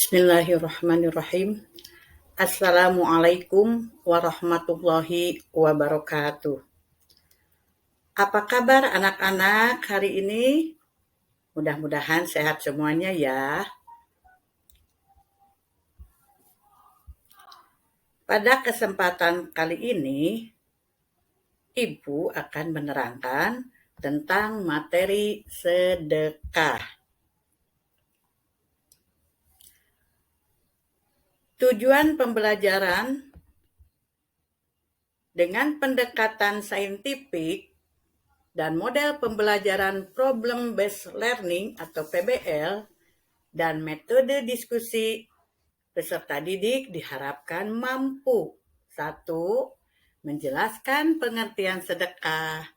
Bismillahirrahmanirrahim. Assalamualaikum warahmatullahi wabarakatuh. Apa kabar anak-anak hari ini? Mudah-mudahan sehat semuanya ya. Pada kesempatan kali ini, Ibu akan menerangkan tentang materi sedekah. Tujuan pembelajaran dengan pendekatan saintifik dan model pembelajaran problem based learning atau PBL dan metode diskusi peserta didik diharapkan mampu 1. Menjelaskan pengertian sedekah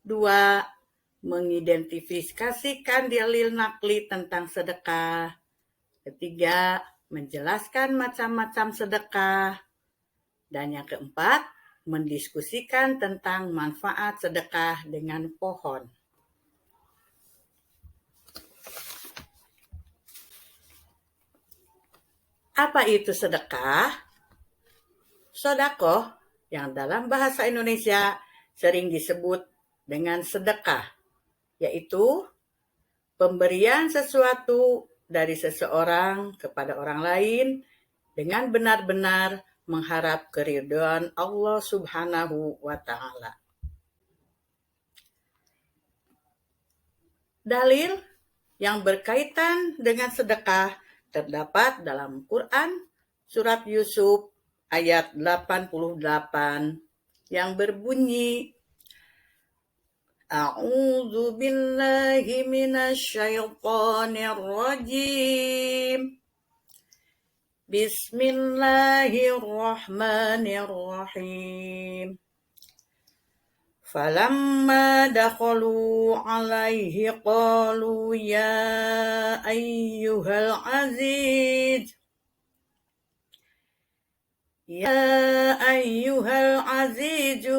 2. Mengidentifikasikan dalil nakli tentang sedekah 3. Menjelaskan macam-macam sedekah dan yang keempat, mendiskusikan tentang manfaat sedekah dengan pohon. Apa itu sedekah? Sodaqoh yang dalam bahasa Indonesia sering disebut dengan sedekah, yaitu pemberian sesuatu dari seseorang kepada orang lain dengan benar-benar mengharap keridhaan Allah Subhanahu wa Ta'ala. Dalil yang berkaitan dengan sedekah terdapat dalam Quran surat Yusuf ayat 88 yang berbunyi A'udzu billahi minasyaitonir rajim. Bismillahirrahmanirrahim. Falamma dakhalu alaihi qalu ya ayyuhal aziz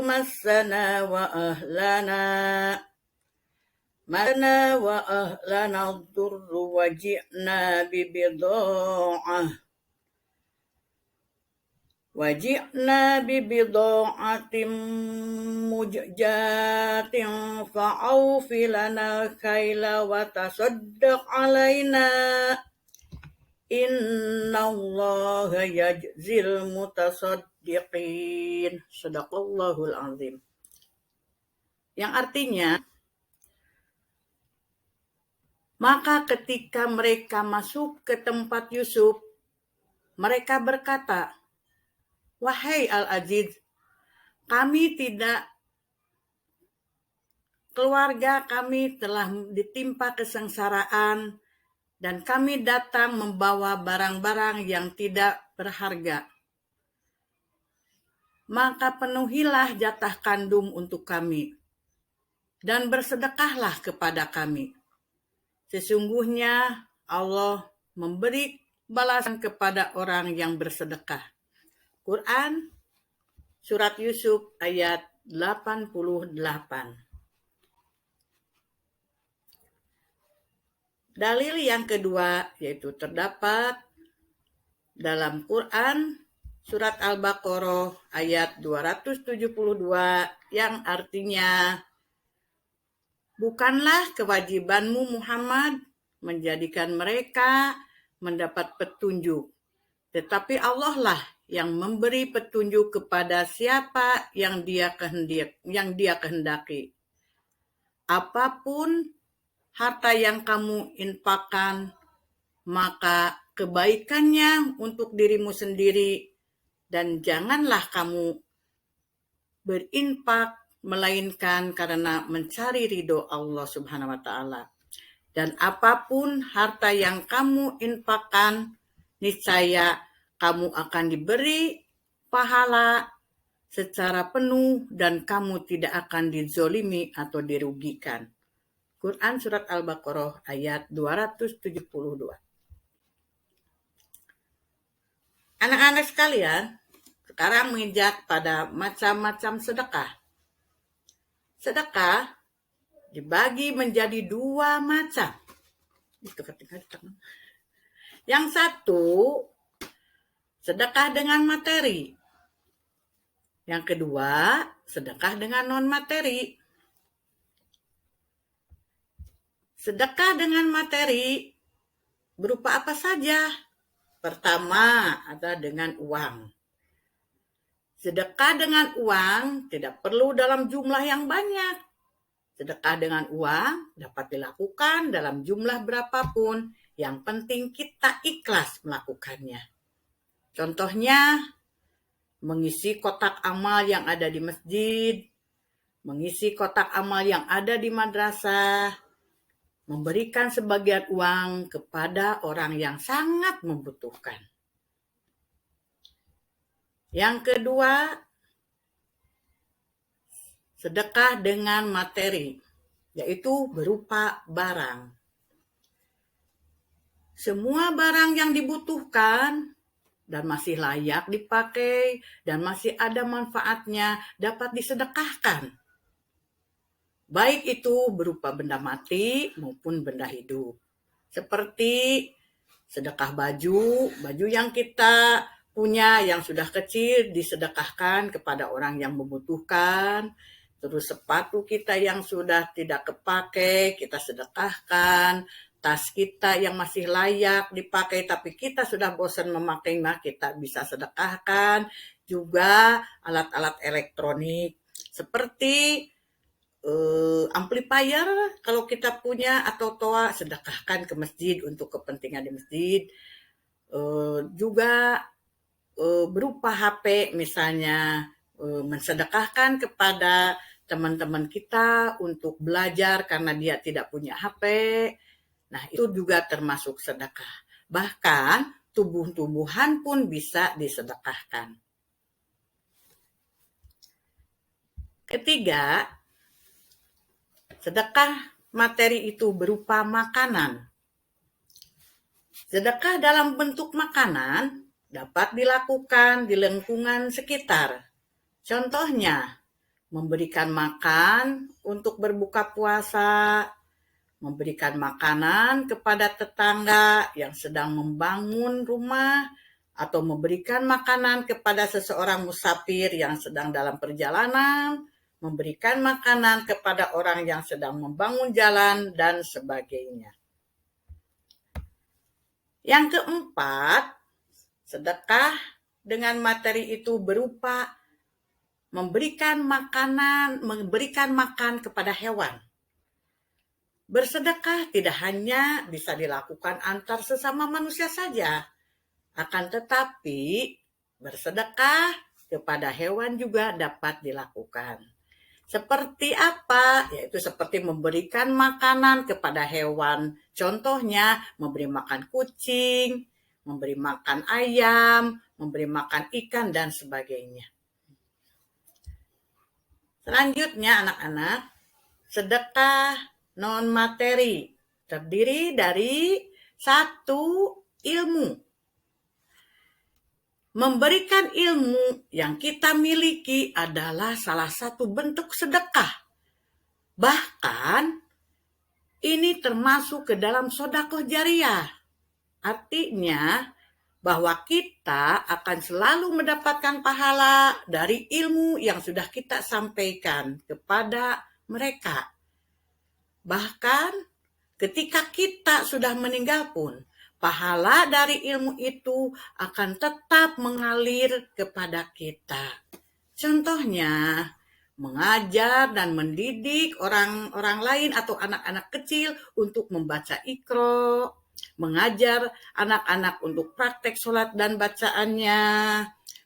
massana wa ahlana ad-durru wa ji'na bibida'atin mujjatin fa'awfi lana kaila wa tasaddaq alaina innallaha yajzil mutasaddiqin. Shadaqallahul azim. Yang artinya, maka ketika mereka masuk ke tempat Yusuf, mereka berkata, wahai Al-Aziz, keluarga kami telah ditimpa kesengsaraan dan kami datang membawa barang-barang yang tidak berharga. Maka penuhilah jatah kandung untuk kami dan bersedekahlah kepada kami. Sesungguhnya Allah memberi balasan kepada orang yang bersedekah. Quran surat Yusuf ayat 88. Dalil yang kedua yaitu terdapat dalam Quran surat Al-Baqarah ayat 272 yang artinya, bukanlah kewajibanmu Muhammad menjadikan mereka mendapat petunjuk, tetapi Allah lah yang memberi petunjuk kepada siapa yang dia kehendaki. Apapun harta yang kamu infakkan, maka kebaikannya untuk dirimu sendiri, dan janganlah kamu berinfak melainkan karena mencari ridho Allah Subhanahu wa Ta'ala. Dan apapun harta yang kamu infakkan, niscaya kamu akan diberi pahala secara penuh dan kamu tidak akan dizolimi atau dirugikan. Quran surat Al-Baqarah ayat 272. Anak-anak sekalian, sekarang menginjak pada macam-macam sedekah. Sedekah dibagi menjadi dua macam. Yang satu, sedekah dengan materi. Yang kedua, sedekah dengan non-materi. Sedekah dengan materi berupa apa saja? Pertama, ada dengan uang. Sedekah dengan uang tidak perlu dalam jumlah yang banyak. Sedekah dengan uang dapat dilakukan dalam jumlah berapapun. Yang penting kita ikhlas melakukannya. Contohnya, mengisi kotak amal yang ada di masjid, mengisi kotak amal yang ada di madrasah, memberikan sebagian uang kepada orang yang sangat membutuhkan. Yang kedua, sedekah dengan materi, yaitu berupa barang. Semua barang yang dibutuhkan dan masih layak dipakai dan masih ada manfaatnya dapat disedekahkan. Baik itu berupa benda mati maupun benda hidup. Seperti sedekah baju yang kita punya yang sudah kecil disedekahkan kepada orang yang membutuhkan. Terus sepatu kita yang sudah tidak kepakai kita sedekahkan. Tas kita yang masih layak dipakai tapi kita sudah bosan memakainya kita bisa sedekahkan. Juga alat-alat elektronik seperti amplifier kalau kita punya atau toa sedekahkan ke masjid untuk kepentingan di masjid. Juga berupa HP misalnya mensedekahkan kepada teman-teman kita untuk belajar karena dia tidak punya HP. Nah, itu juga termasuk sedekah. Bahkan tumbuh-tumbuhan pun bisa disedekahkan. Ketiga, sedekah materi itu berupa makanan. Sedekah dalam bentuk makanan dapat dilakukan di lingkungan sekitar. Contohnya, memberikan makan untuk berbuka puasa, memberikan makanan kepada tetangga yang sedang membangun rumah, atau memberikan makanan kepada seseorang musafir yang sedang dalam perjalanan, memberikan makanan kepada orang yang sedang membangun jalan, dan sebagainya. Yang keempat, sedekah dengan materi itu berupa memberikan makan kepada hewan. Bersedekah tidak hanya bisa dilakukan antar sesama manusia saja, akan tetapi bersedekah kepada hewan juga dapat dilakukan. Seperti apa? Yaitu seperti memberikan makanan kepada hewan. Contohnya memberi makan kucing, memberi makan ayam, memberi makan ikan, dan sebagainya. Selanjutnya anak-anak, sedekah non-materi terdiri dari satu, ilmu. Memberikan ilmu yang kita miliki adalah salah satu bentuk sedekah. Bahkan ini termasuk ke dalam sedekah jariah. Artinya bahwa kita akan selalu mendapatkan pahala dari ilmu yang sudah kita sampaikan kepada mereka. Bahkan ketika kita sudah meninggal pun, pahala dari ilmu itu akan tetap mengalir kepada kita. Contohnya, mengajar dan mendidik orang-orang lain atau anak-anak kecil untuk membaca Iqra, mengajar anak-anak untuk praktek sholat dan bacaannya,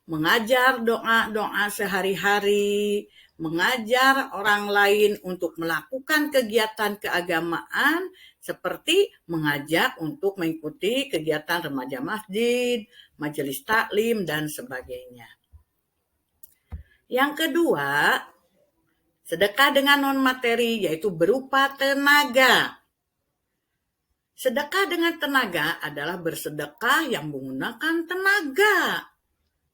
mengajar doa-doa sehari-hari, mengajar orang lain untuk melakukan kegiatan keagamaan seperti mengajak untuk mengikuti kegiatan remaja masjid, majelis taklim, dan sebagainya. Yang kedua, sedekah dengan non-materi yaitu berupa tenaga. Sedekah dengan tenaga adalah bersedekah yang menggunakan tenaga.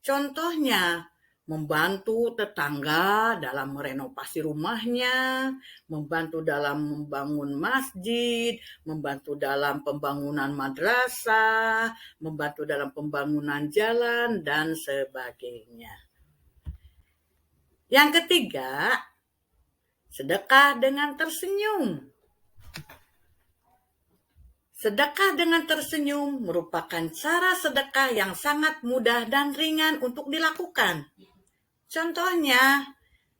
Contohnya, membantu tetangga dalam merenovasi rumahnya, membantu dalam membangun masjid, membantu dalam pembangunan madrasah, membantu dalam pembangunan jalan, dan sebagainya. Yang ketiga, sedekah dengan tersenyum. Sedekah dengan tersenyum merupakan cara sedekah yang sangat mudah dan ringan untuk dilakukan. Contohnya,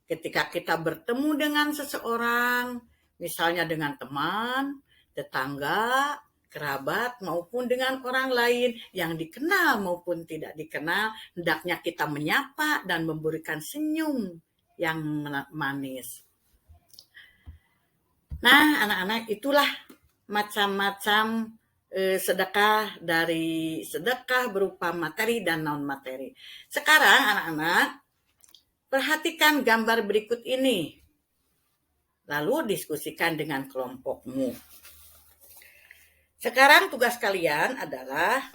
ketika kita bertemu dengan seseorang, misalnya dengan teman, tetangga, kerabat, maupun dengan orang lain yang dikenal maupun tidak dikenal, hendaknya kita menyapa dan memberikan senyum yang manis. Nah, anak-anak, itulah macam-macam sedekah, dari sedekah berupa materi dan non-materi. Sekarang anak-anak, perhatikan gambar berikut ini. Lalu diskusikan dengan kelompokmu. Sekarang tugas kalian adalah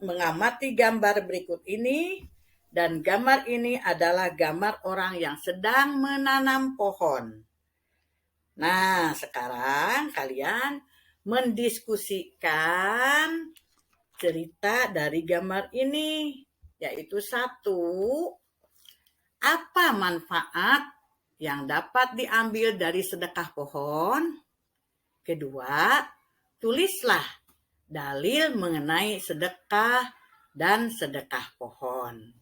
mengamati gambar berikut ini, dan gambar ini adalah gambar orang yang sedang menanam pohon. Nah, sekarang kalian mendiskusikan cerita dari gambar ini, yaitu 1, apa manfaat yang dapat diambil dari sedekah pohon? 2, tulislah dalil mengenai sedekah dan sedekah pohon.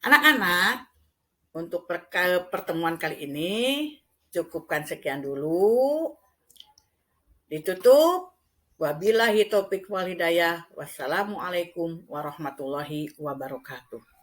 Anak-anak, untuk pertemuan kali ini cukupkan sekian dulu. Ditutup. Wabillahi taufiq wal hidayah. Wassalamualaikum warahmatullahi wabarakatuh.